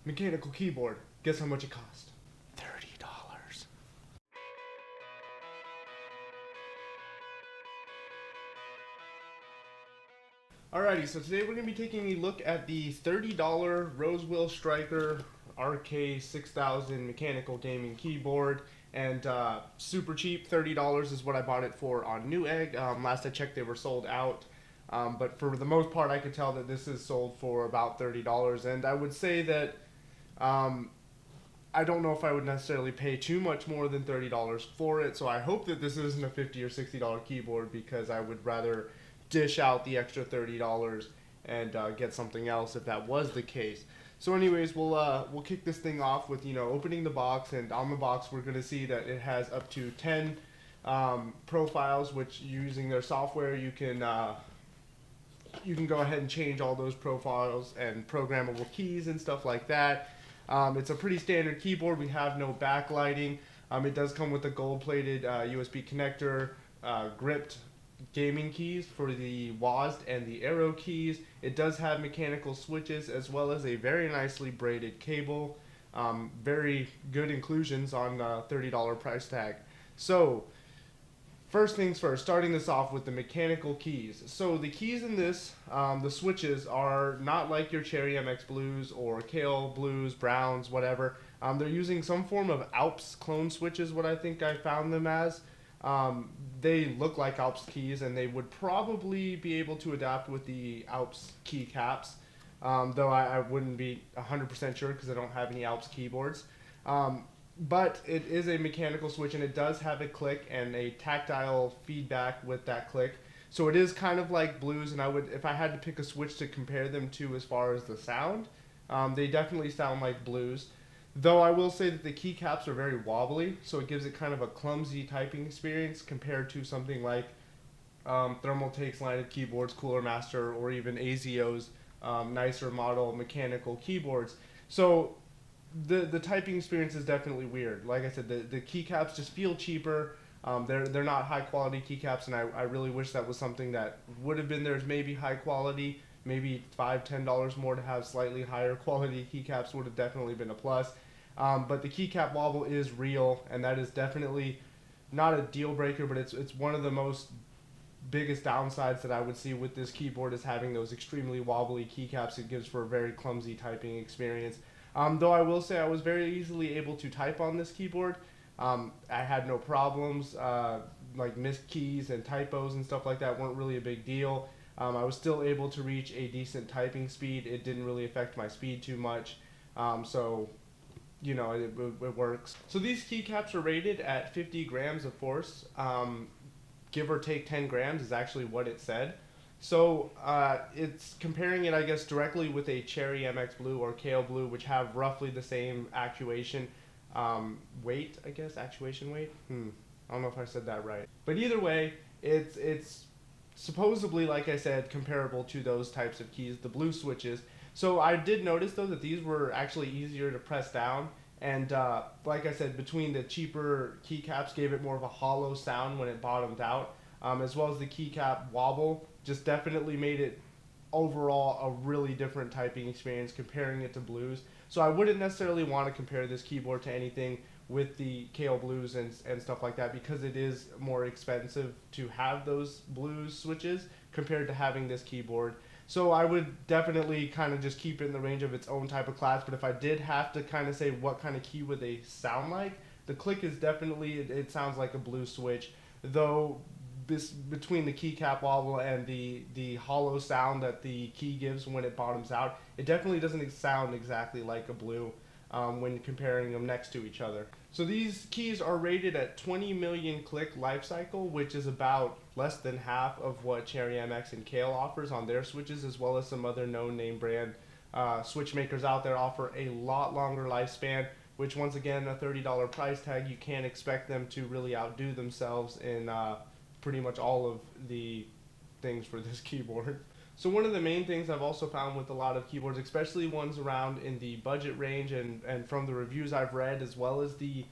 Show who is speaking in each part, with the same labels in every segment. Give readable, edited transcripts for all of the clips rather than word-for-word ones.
Speaker 1: Mechanical keyboard. Guess how much it cost?
Speaker 2: $30.
Speaker 1: Alrighty, so today we're going to be taking a look at the $30 Rosewill Striker RK-6000 mechanical gaming keyboard. And super cheap, $30 is what I bought it for on Newegg. Last I checked, they were sold out. But for the most part, I could tell that this is sold for about $30. And I would say that I don't know if I would necessarily pay too much more than $30 for it. So I hope that this isn't a $50 or $60 keyboard, because I would rather dish out the extra $30 and get something else if that was the case. So anyways, we'll kick this thing off with opening the box, and on the box we're going to see that it has up to 10 profiles, which using their software you can go ahead and change all those profiles and programmable keys and stuff like that. It's a pretty standard keyboard. We have no backlighting. It does come with a gold-plated USB connector, gripped gaming keys for the WASD and the arrow keys. It does have mechanical switches as well as a very nicely braided cable. Very good inclusions on a $30 price tag. So first things first, starting this off with the mechanical keys. So the keys in this, the switches, are not like your Cherry MX Blues or Kale Blues, Browns, whatever. They're using some form of Alps clone switches, what I think I found them as. They look like Alps keys, and they would probably be able to adapt with the Alps keycaps, though I wouldn't be 100% sure because I don't have any Alps keyboards. But it is a mechanical switch, and it does have a click and a tactile feedback with that click. So it is kind of like Blues, and if I had to pick a switch to compare them to as far as the sound, they definitely sound like Blues. Though I will say that the keycaps are very wobbly, so it gives it kind of a clumsy typing experience compared to something like Thermaltake's line of keyboards, Cooler Master, or even ASIO's nicer model mechanical keyboards. So the typing experience is definitely weird. Like I said, the keycaps just feel cheaper. They're not high quality keycaps, and I really wish that was something that would have been there as maybe high quality. Maybe $5-10 more to have slightly higher quality keycaps would have definitely been a plus. But the keycap wobble is real, and that is definitely not a deal breaker, but it's one of the most biggest downsides that I would see with this keyboard, is having those extremely wobbly keycaps. It gives for a very clumsy typing experience. Though I will say I was very easily able to type on this keyboard. I had no problems, like missed keys and typos and stuff like that weren't really a big deal. I was still able to reach a decent typing speed. It didn't really affect my speed too much. So, it works. So these keycaps are rated at 50 grams of force. Give or take 10 grams is actually what it said. So it's comparing it, I guess, directly with a Cherry MX Blue or Kale Blue, which have roughly the same actuation weight, I guess, actuation weight? I don't know if I said that right. But either way, it's supposedly, like I said, comparable to those types of keys, the blue switches. So I did notice, though, that these were actually easier to press down. And like I said, between the cheaper keycaps gave it more of a hollow sound when it bottomed out, as well as the keycap wobble just definitely made it overall a really different typing experience comparing it to Blues. So I wouldn't necessarily want to compare this keyboard to anything with the Kale Blues and stuff like that, because it is more expensive to have those Blues switches compared to having this keyboard. So I would definitely kind of just keep it in the range of its own type of class. But if I did have to kind of say what kind of key would they sound like, the click is definitely, it sounds like a Blue switch, though between the keycap wobble and the hollow sound that the key gives when it bottoms out, it definitely doesn't sound exactly like a Blue when comparing them next to each other. So these keys are rated at 20 million click life cycle, which is about less than half of what Cherry MX and Kale offers on their switches, as well as some other known name brand switch makers out there offer a lot longer lifespan, which once again, a $30 price tag, you can't expect them to really outdo themselves in pretty much all of the things for this keyboard. So one of the main things I've also found with a lot of keyboards, especially ones around in the budget range, and from the reviews I've read, as well as the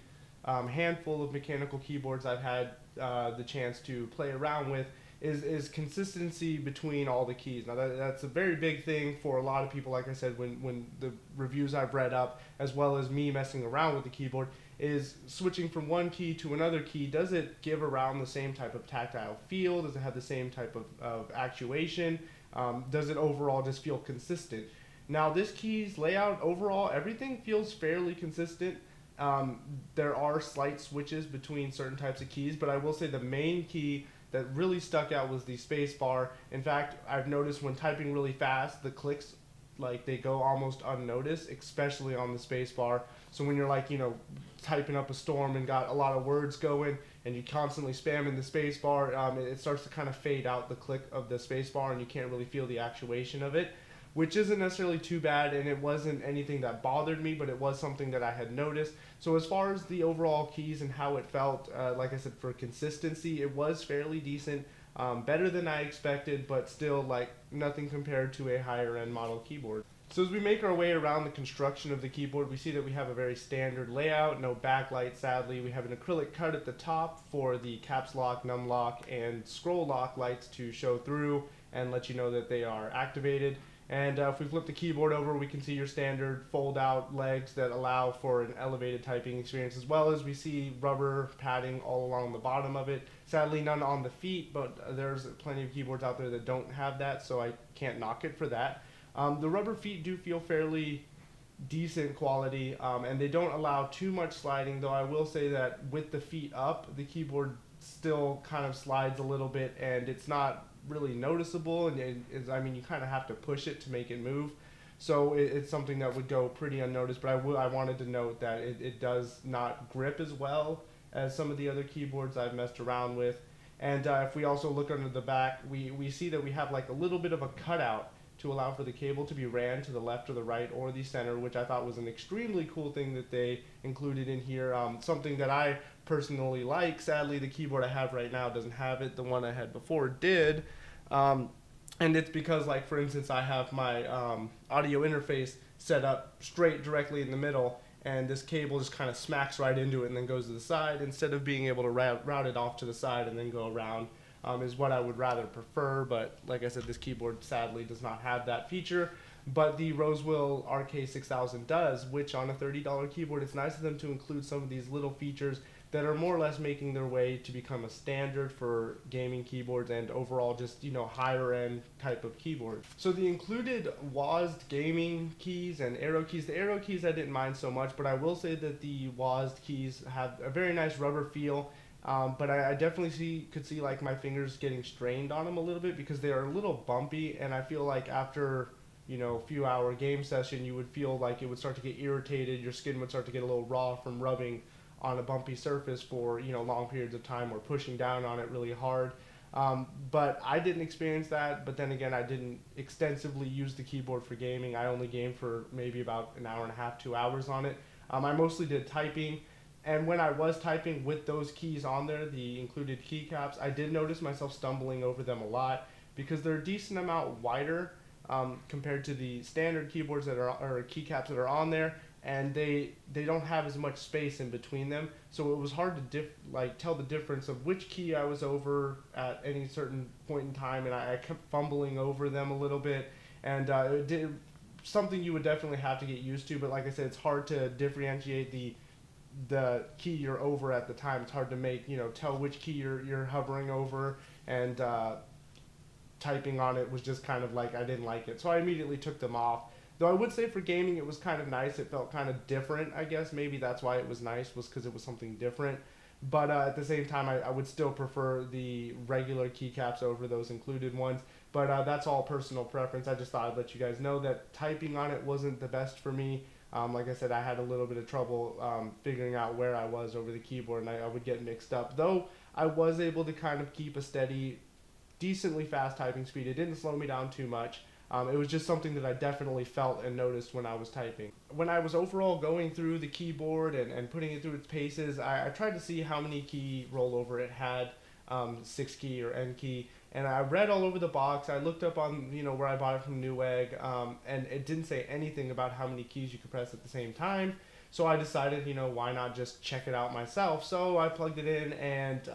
Speaker 1: handful of mechanical keyboards I've had the chance to play around with, is consistency between all the keys. Now that's a very big thing for a lot of people. Like I said, when the reviews I've read up, as well as me messing around with the keyboard, is switching from one key to another key. Does it give around the same type of tactile feel? Does it have the same type of actuation? Does it overall just feel consistent? Now this key's layout overall, everything feels fairly consistent. There are slight switches between certain types of keys, but I will say the main key that really stuck out was the space bar. In fact, I've noticed when typing really fast, the clicks, like, they go almost unnoticed, especially on the space bar. So when you're like, typing up a storm and got a lot of words going and you constantly spamming the space bar, it starts to kind of fade out the click of the space bar and you can't really feel the actuation of it, which isn't necessarily too bad, and it wasn't anything that bothered me, but it was something that I had noticed. So as far as the overall keys and how it felt, like I said, for consistency, it was fairly decent, better than I expected, but still like nothing compared to a higher end model keyboard. So as we make our way around the construction of the keyboard, we see that we have a very standard layout, no backlight sadly. We have an acrylic cut at the top for the caps lock, num lock, and scroll lock lights to show through and let you know that they are activated. And if we flip the keyboard over, we can see your standard fold-out legs that allow for an elevated typing experience, as well as we see rubber padding all along the bottom of it. Sadly, none on the feet, but there's plenty of keyboards out there that don't have that, so I can't knock it for that. The rubber feet do feel fairly decent quality, and they don't allow too much sliding, though I will say that with the feet up, the keyboard still kind of slides a little bit, and it's not really noticeable, and you kind of have to push it to make it move, so it's something that would go pretty unnoticed. But I wanted to note that it does not grip as well as some of the other keyboards I've messed around with. And if we also look under the back, we see that we have like a little bit of a cutout to allow for the cable to be ran to the left or the right or the center, which I thought was an extremely cool thing that they included in here. Something that I personally like. Sadly, the keyboard I have right now doesn't have it. The one I had before did. And it's because, like, for instance, I have my audio interface set up straight directly in the middle, and this cable just kind of smacks right into it and then goes to the side, instead of being able to route it off to the side and then go around. Is what I would rather prefer, but like I said, this keyboard sadly does not have that feature, but the Rosewill RK-6000 does, which on a $30 keyboard, it's nice of them to include some of these little features that are more or less making their way to become a standard for gaming keyboards and overall just, higher end type of keyboard. So the included WASD gaming keys and arrow keys, the arrow keys I didn't mind so much, but I will say that the WASD keys have a very nice rubber feel. But I definitely could see like my fingers getting strained on them a little bit because they are a little bumpy, and I feel like after a few hour game session you would feel like it would start to get irritated, your skin would start to get a little raw from rubbing on a bumpy surface for long periods of time or pushing down on it really hard. But I didn't experience that, but then again, I didn't extensively use the keyboard for gaming. I only gamed for maybe about an hour and a half, 2 hours on it. I mostly did typing. And when I was typing with those keys on there, the included keycaps, I did notice myself stumbling over them a lot because they're a decent amount wider compared to the standard keyboards that are, or keycaps that are on there, and they don't have as much space in between them. So it was hard to tell the difference of which key I was over at any certain point in time, and I kept fumbling over them a little bit, and it did something you would definitely have to get used to. But like I said, it's hard to differentiate the key you're over at the time. It's hard to make tell which key you're hovering over, and typing on it was just kind of like I didn't like it, so I immediately took them off. Though I would say for gaming it was kind of nice. It felt kind of different, I guess. Maybe that's why it was nice, was because it was something different. But at the same time, I would still prefer the regular keycaps over those included ones. But that's all personal preference. I just thought I'd let you guys know that typing on it wasn't the best for me. Like I said, I had a little bit of trouble figuring out where I was over the keyboard, and I would get mixed up. Though I was able to kind of keep a steady, decently fast typing speed. It didn't slow me down too much. It was just something that I definitely felt and noticed when I was typing. When I was overall going through the keyboard and putting it through its paces, I tried to see how many key rollover it had, 6 key or N key. And I read all over the box. I looked up on where I bought it from Newegg, and it didn't say anything about how many keys you could press at the same time. So I decided, why not just check it out myself? So I plugged it in, and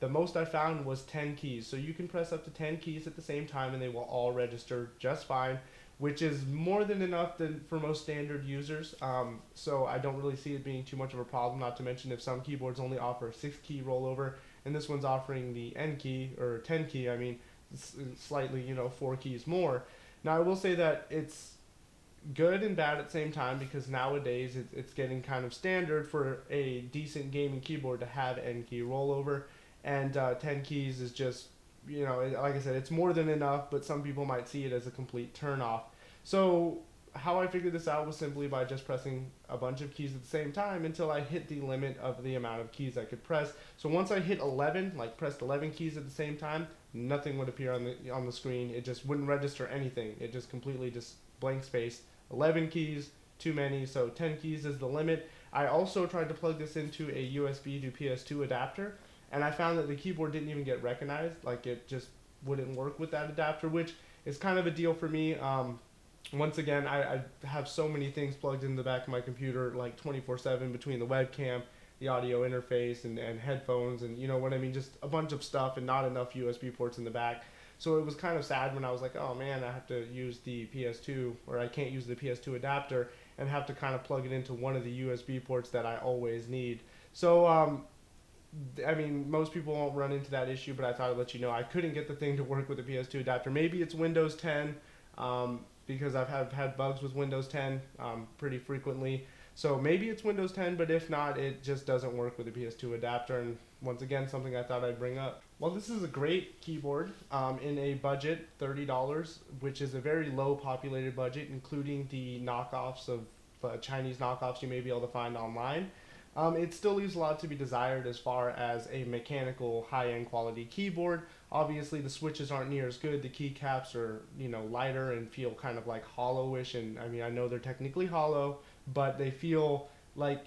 Speaker 1: The most I found was 10 keys. So you can press up to 10 keys at the same time and they will all register just fine, which is more than enough for most standard users. So I don't really see it being too much of a problem, not to mention if some keyboards only offer a 6-key rollover and this one's offering the N key, or 10 key, I mean, slightly, 4 keys more. Now I will say that it's good and bad at the same time because nowadays it's getting kind of standard for a decent gaming keyboard to have N key rollover, and 10 keys is just, like I said, it's more than enough, but some people might see it as a complete turn off. So how I figured this out was simply by just pressing a bunch of keys at the same time until I hit the limit of the amount of keys I could press. So once I hit 11, like pressed 11 keys at the same time, nothing would appear on the screen. It just wouldn't register anything. It just completely just blank space. 11 keys, too many, so 10 keys is the limit. I also tried to plug this into a USB to PS2 adapter, and I found that the keyboard didn't even get recognized. Like, it just wouldn't work with that adapter, which is kind of a deal for me. Once again, I have so many things plugged in the back of my computer, like 24/7, between the webcam, the audio interface, and headphones, and you know what I mean, just a bunch of stuff and not enough USB ports in the back. So it was kind of sad when I was like, oh man, I have to use the PS2, or I can't use the PS2 adapter, and have to kind of plug it into one of the USB ports that I always need. So, I mean, most people won't run into that issue, but I thought I'd let you know I couldn't get the thing to work with the PS2 adapter. Maybe it's Windows 10, because I've had bugs with Windows 10 pretty frequently. So maybe it's Windows 10, but if not, it just doesn't work with the PS2 adapter. And once again, something I thought I'd bring up. Well, this is a great keyboard in a budget, $30, which is a very low populated budget, including the knockoffs of Chinese knockoffs you may be able to find online. It still leaves a lot to be desired as far as a mechanical high-end quality keyboard. Obviously, the switches aren't near as good. The keycaps are, lighter and feel kind of like hollowish. And I mean, I know they're technically hollow, but they feel like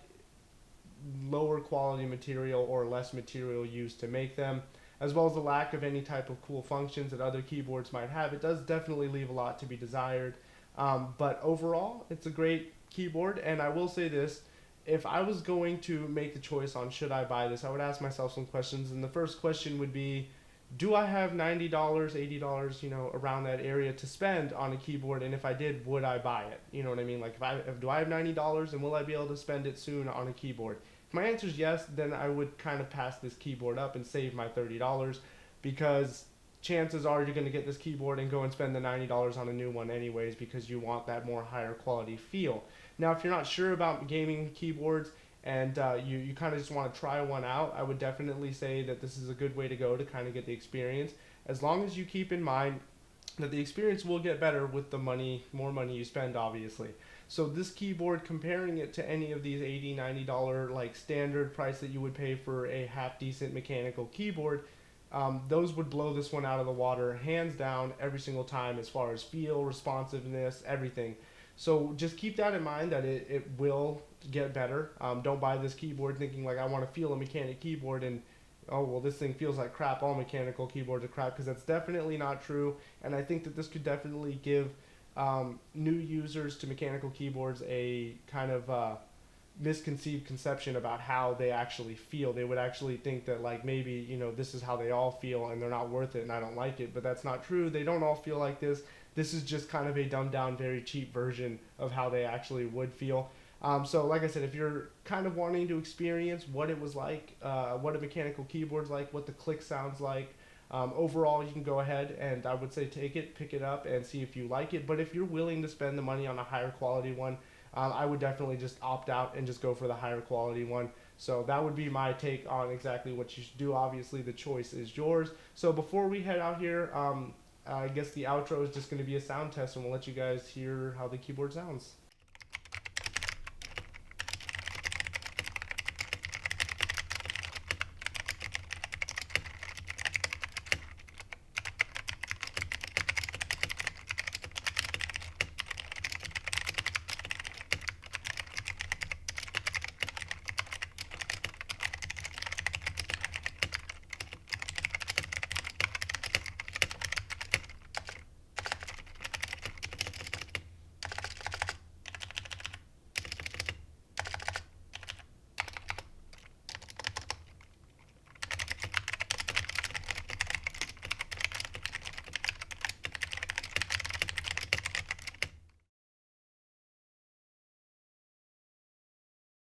Speaker 1: lower quality material or less material used to make them, as well as the lack of any type of cool functions that other keyboards might have. It does definitely leave a lot to be desired. But overall, it's a great keyboard. And I will say this. If I was going to make the choice on should I buy this, I would ask myself some questions. And the first question would be, do I have $90, $80, around that area to spend on a keyboard? And if I did, would I buy it? You know what I mean? Like, do I have $90 and will I be able to spend it soon on a keyboard? If my answer is yes, then I would kind of pass this keyboard up and save my $30, because chances are you're going to get this keyboard and go and spend the $90 on a new one anyways, because you want that more higher quality feel. Now, if you're not sure about gaming keyboards and you kind of just want to try one out, I would definitely say that this is a good way to go to kind of get the experience, as long as you keep in mind that the experience will get better with the more money you spend, obviously. So this keyboard, comparing it to any of these $80, $90 like standard price that you would pay for a half decent mechanical keyboard, those would blow this one out of the water hands down every single time, as far as feel, responsiveness, everything. So just keep that in mind, that it will get better. Don't buy this keyboard thinking like, I want to feel a mechanic keyboard, and oh well, this thing feels like crap, all mechanical keyboards are crap, because that's definitely not true. And I think that this could definitely give new users to mechanical keyboards a kind of misconceived conception about how they actually feel. They would actually think that like maybe this is how they all feel and they're not worth it and I don't like it, but that's not true. They don't all feel like this. This is just kind of a dumbed down, very cheap version of how they actually would feel. So like I said, if you're kind of wanting to experience what it was like, what a mechanical keyboard's like, what the click sounds like, overall, you can go ahead and I would say take it, pick it up, and see if you like it. But if you're willing to spend the money on a higher quality one, I would definitely just opt out and just go for the higher quality one. So that would be my take on exactly what you should do. Obviously, the choice is yours. So before we head out here, I guess the outro is just going to be a sound test, and we'll let you guys hear how the keyboard sounds.